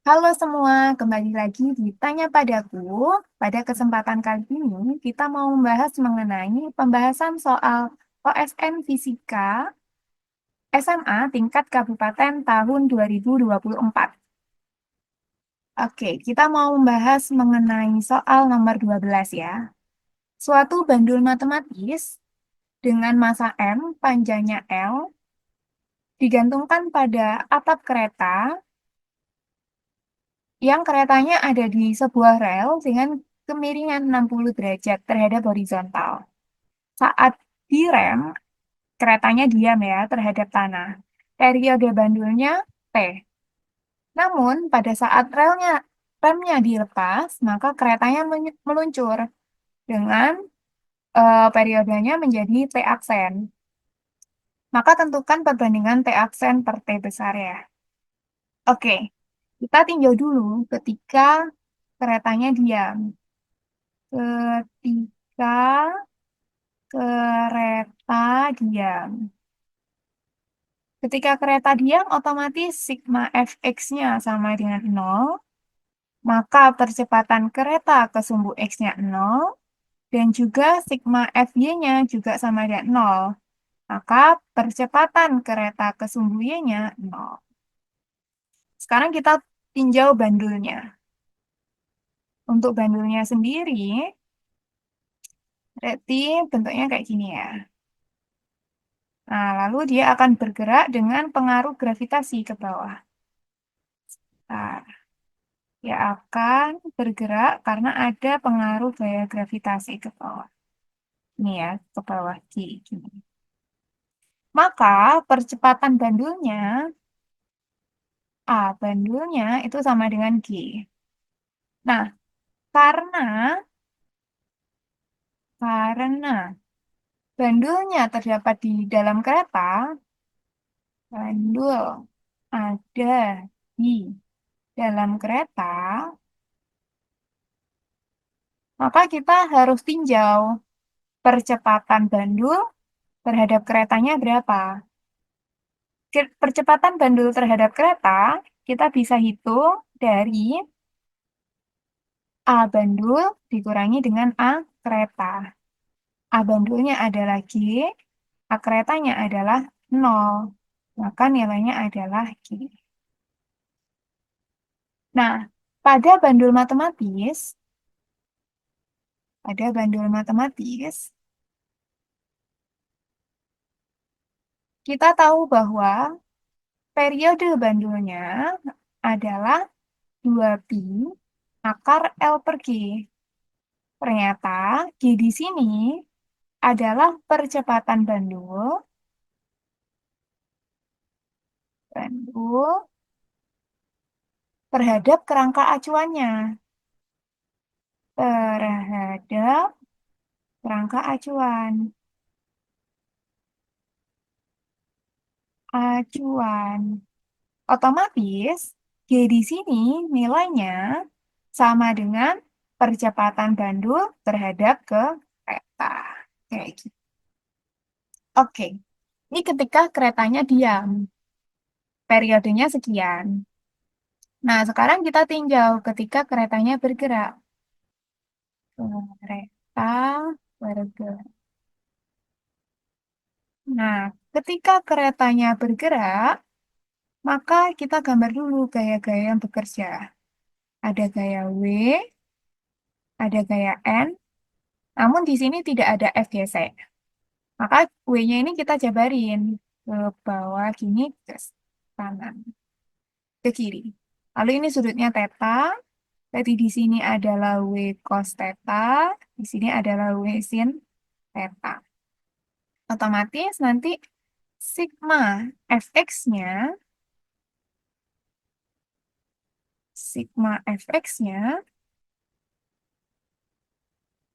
Halo semua, kembali lagi di Tanya Padaku. Pada kesempatan kali ini, kita mau membahas mengenai pembahasan soal OSN Fisika SMA tingkat kabupaten tahun 2024. Oke, kita mau membahas mengenai soal nomor 12 ya. Suatu bandul matematis dengan massa M, panjangnya L, digantungkan pada atap kereta yang keretanya ada di sebuah rel dengan kemiringan 60 derajat terhadap horizontal. Saat direm, keretanya diam ya terhadap tanah. Periode bandulnya T. Namun, pada saat remnya dilepas, maka keretanya meluncur dengan periodenya menjadi T aksen. Maka tentukan perbandingan T aksen per T besar ya. Oke, kita tinjau dulu ketika keretanya diam. Ketika kereta diam. Ketika kereta diam, otomatis sigma fx-nya sama dengan 0, maka percepatan kereta ke sumbu x-nya 0, dan juga sigma fy-nya juga sama dengan 0. Maka percepatan kereta ke sumbu y-nya 0. Sekarang kita tinjau bandulnya. Untuk bandulnya sendiri, berarti bentuknya kayak gini ya. Nah, lalu dia akan bergerak dengan pengaruh gravitasi ke bawah. Nah, dia akan bergerak karena ada pengaruh gaya gravitasi ke bawah. Ini ya, ke bawah G. Gini. Maka percepatan bandulnya itu sama dengan G. Nah, karena karena bandulnya terdapat di dalam kereta, bandul ada di dalam kereta, maka kita harus tinjau percepatan bandul terhadap keretanya berapa. Percepatan bandul terhadap kereta kita bisa hitung dari A bandul dikurangi dengan A kereta. A bandulnya adalah G, A keretanya adalah 0. Maka nilainya adalah G. Nah, pada bandul matematis, pada bandul matematis, kita tahu bahwa periode bandulnya adalah 2pi akar L per G. Ternyata G di sini adalah percepatan bandul terhadap kerangka acuannya. Terhadap kerangka acuan. Acuan. Otomatis, G di sini nilainya sama dengan percepatan bandul terhadap kereta. Kayak gitu. Oke, ini ketika keretanya diam. Periodenya sekian. Nah, sekarang kita tinjau ketika keretanya bergerak. Kereta bergerak. Nah, ketika keretanya bergerak, maka kita gambar dulu gaya-gaya yang bekerja. Ada gaya W, ada gaya N, namun di sini tidak ada F gesek. Maka W-nya ini kita jabarin ke bawah gini, ke kanan, ke kiri. Lalu ini sudutnya theta, berarti di sini adalah W cos theta, di sini adalah W sin theta. Otomatis nanti sigma fx-nya, sigma fx-nya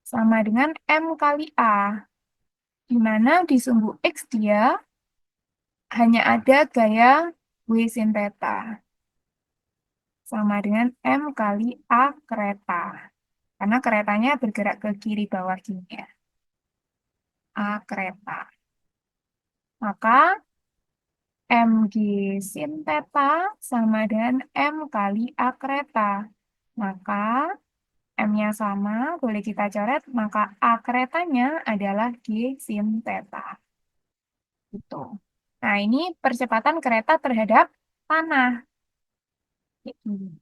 sama dengan M kali A, di mana di sumbu X dia hanya ada gaya W sin theta, sama dengan M kali A kereta. Karena keretanya bergerak ke kiri bawah gini ya. A kereta. Maka MG sin theta sama dengan M kali A kereta. Maka M-nya sama, boleh kita coret, maka A keretanya adalah G sin theta. Gitu. Nah, ini percepatan kereta terhadap tanah. Kayak gini.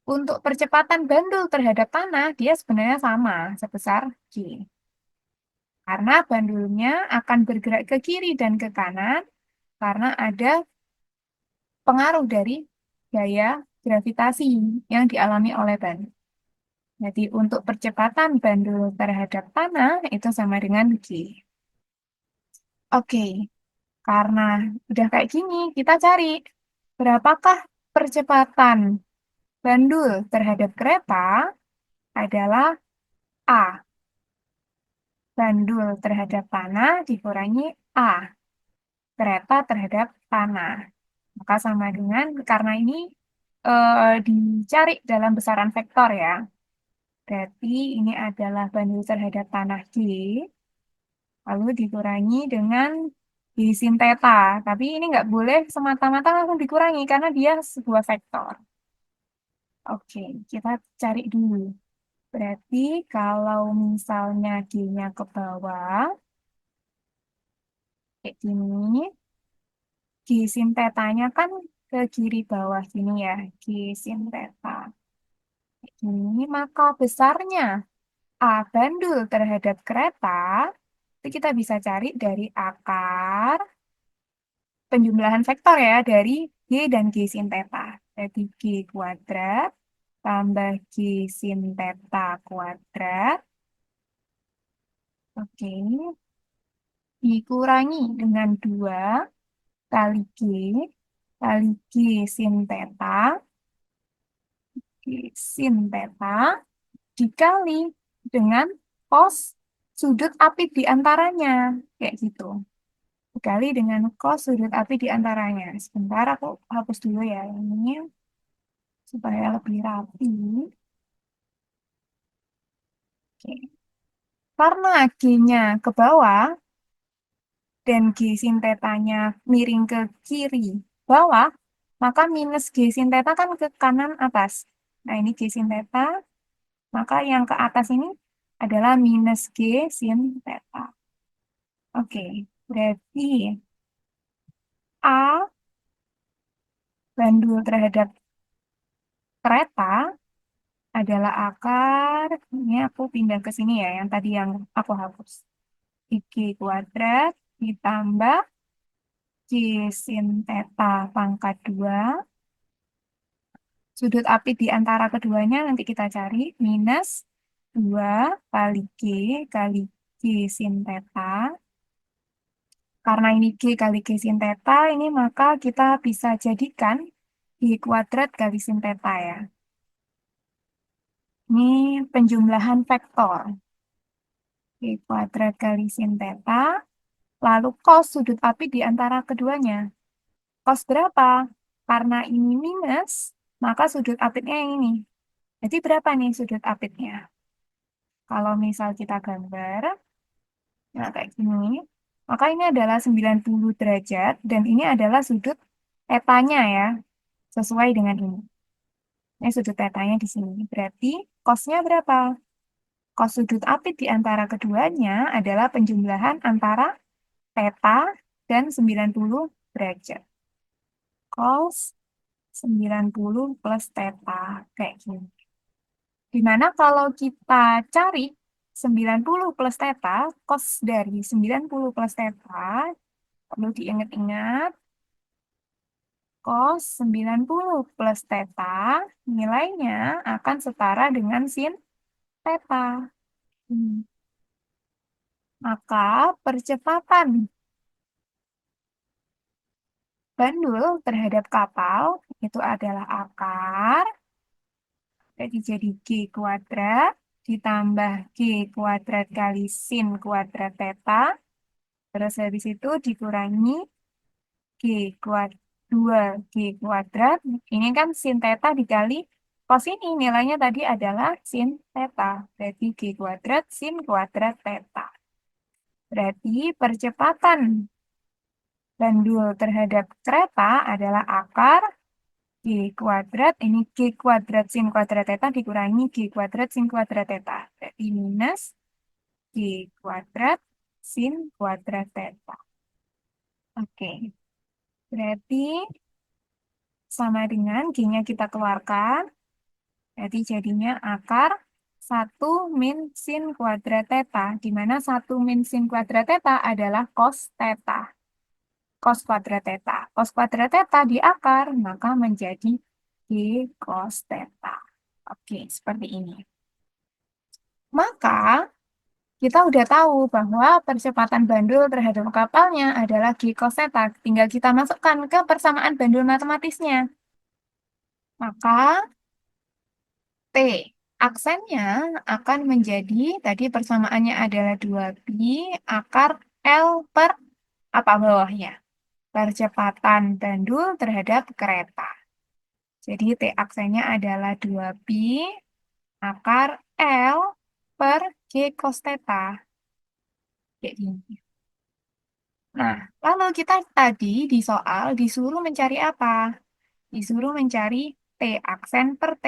Untuk percepatan bandul terhadap tanah, dia sebenarnya sama, sebesar G. Karena bandulnya akan bergerak ke kiri dan ke kanan, karena ada pengaruh dari gaya gravitasi yang dialami oleh bandul. Jadi untuk percepatan bandul terhadap tanah itu sama dengan G. Oke, karena udah kayak gini, kita cari berapakah percepatan bandul terhadap kereta adalah A. Bandul terhadap tanah dikurangi A. Kereta terhadap tanah. Maka sama dengan, karena ini dicari dalam besaran vektor ya. Berarti ini adalah bandul terhadap tanah G, lalu dikurangi dengan G sin theta. Tapi ini nggak boleh semata-mata langsung dikurangi, karena dia sebuah vektor. Oke, kita cari dulu. Berarti kalau misalnya G-nya ke bawah, kayak gini, G sin theta-nya kan ke kiri bawah gini ya, G sin theta. Kayak gini, maka besarnya A bandul terhadap kereta, itu kita bisa cari dari akar penjumlahan vektor ya, dari G dan G sin theta. Jadi G kuadrat tambah G sin theta kuadrat. Oke, dikurangi dengan 2 kali G sin theta, G sin theta, dikali dengan cos sudut apit di antaranya. Kayak gitu. Dikali dengan cos sudut apit di antaranya. Sebentar aku hapus dulu ya ini supaya lebih rapi. Oke. Karena G-nya ke bawah dan G sin theta-nya miring ke kiri bawah, maka minus G sin theta kan ke kanan atas. Nah, ini G sin theta, maka yang ke atas ini adalah minus G sin theta. Oke, berarti A bandul terhadap kereta adalah akar, ini aku pindah ke sini ya, yang tadi yang aku hapus. G kuadrat ditambah G sin theta pangkat 2. Sudut apit di antara keduanya nanti kita cari. Minus 2 kali G sin theta. Karena ini G kali G sin theta, ini maka kita bisa jadikan G kuadrat kali sin theta ya. Ini penjumlahan vektor. G kuadrat kali sin theta. Lalu cos sudut apit di antara keduanya. Cos berapa? Karena ini minus, maka sudut apitnya yang ini. Jadi berapa nih sudut apitnya? Kalau misal kita gambar, nah kayak gini, maka ini adalah 90 derajat, dan ini adalah sudut tetanya ya, sesuai dengan ini. Ini sudut tetanya di sini. Berarti cosnya berapa? Cos sudut apit di antara keduanya adalah penjumlahan antara theta dan 90 derajat. Cos 90 plus theta. Kayak gini. Dimana kalau kita cari 90 plus theta, cos dari 90 plus theta, perlu diingat-ingat, cos 90 plus theta, nilainya akan setara dengan sin theta. Hmm. Maka percepatan bandul terhadap kapal itu adalah akar, jadi G kuadrat, ditambah G kuadrat kali sin kuadrat theta, terus habis itu dikurangi G kuadrat 2G kuadrat. Ini kan sin theta dikali cos ini nilainya tadi adalah sin theta. Berarti G kuadrat sin kuadrat theta. Berarti percepatan bandul terhadap kereta adalah akar G kuadrat, ini G kuadrat sin kuadrat theta dikurangi G kuadrat sin kuadrat theta. Berarti minus G kuadrat sin kuadrat theta. Oke, berarti sama dengan G-nya kita keluarkan. Berarti jadinya akar 1 min sin kuadrat theta, di mana 1 min sin kuadrat theta adalah cos theta. Cos kuadrat theta. Cos kuadrat theta di akar, maka menjadi G cos theta. Oke, seperti ini. Maka, kita udah tahu bahwa percepatan bandul terhadap kapalnya adalah G cos theta. Tinggal kita masukkan ke persamaan bandul matematisnya. Maka, T aksennya akan menjadi, tadi persamaannya adalah 2pi akar L per apa bawahnya? Percepatan bandul terhadap kereta. Jadi T aksennya adalah 2pi akar L per G cos theta. Kayak gini. Nah, lalu kita tadi di soal disuruh mencari apa? Disuruh mencari T aksen per T.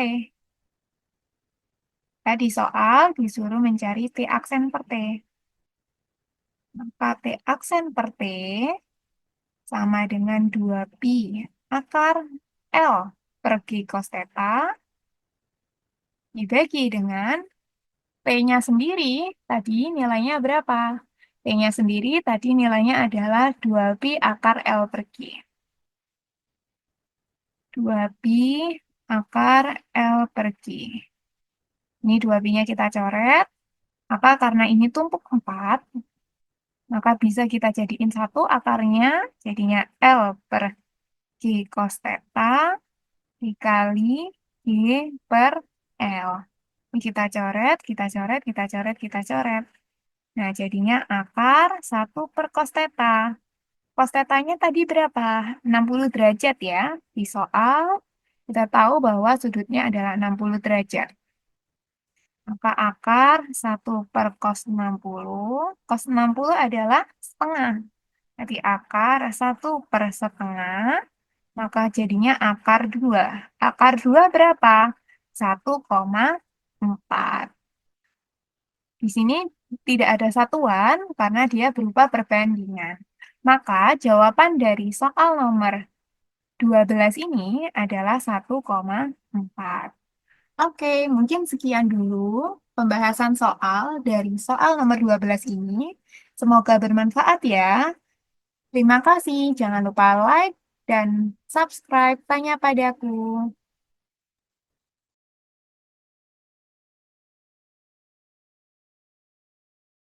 Tadi soal disuruh mencari T aksen per T. Maka T aksen per T sama dengan 2pi akar L per G cos theta dibagi dengan P-nya sendiri tadi nilainya berapa? P-nya sendiri tadi nilainya adalah 2pi akar L per G. 2pi akar L per G. Ini 2pi-nya kita coret. Maka karena ini tumpuk 4, maka bisa kita jadiin satu akarnya, jadinya L per G cos theta dikali G per L. Kita coret, kita coret, kita coret, kita coret. Nah, jadinya akar 1 per cos theta. Cos theta-nya tadi berapa? 60 derajat ya. Di soal, kita tahu bahwa sudutnya adalah 60 derajat. Maka akar 1 per cos 60. Cos 60 adalah setengah. Jadi akar 1 per setengah. Maka jadinya akar 2. Akar 2 berapa? 1,4. Di sini tidak ada satuan karena dia berupa perbandingan. Maka jawaban dari soal nomor 12 ini adalah 1,4. Oke, mungkin sekian dulu pembahasan soal dari soal nomor 12 ini. Semoga bermanfaat ya. Terima kasih. Jangan lupa like dan subscribe Tanya Padaku.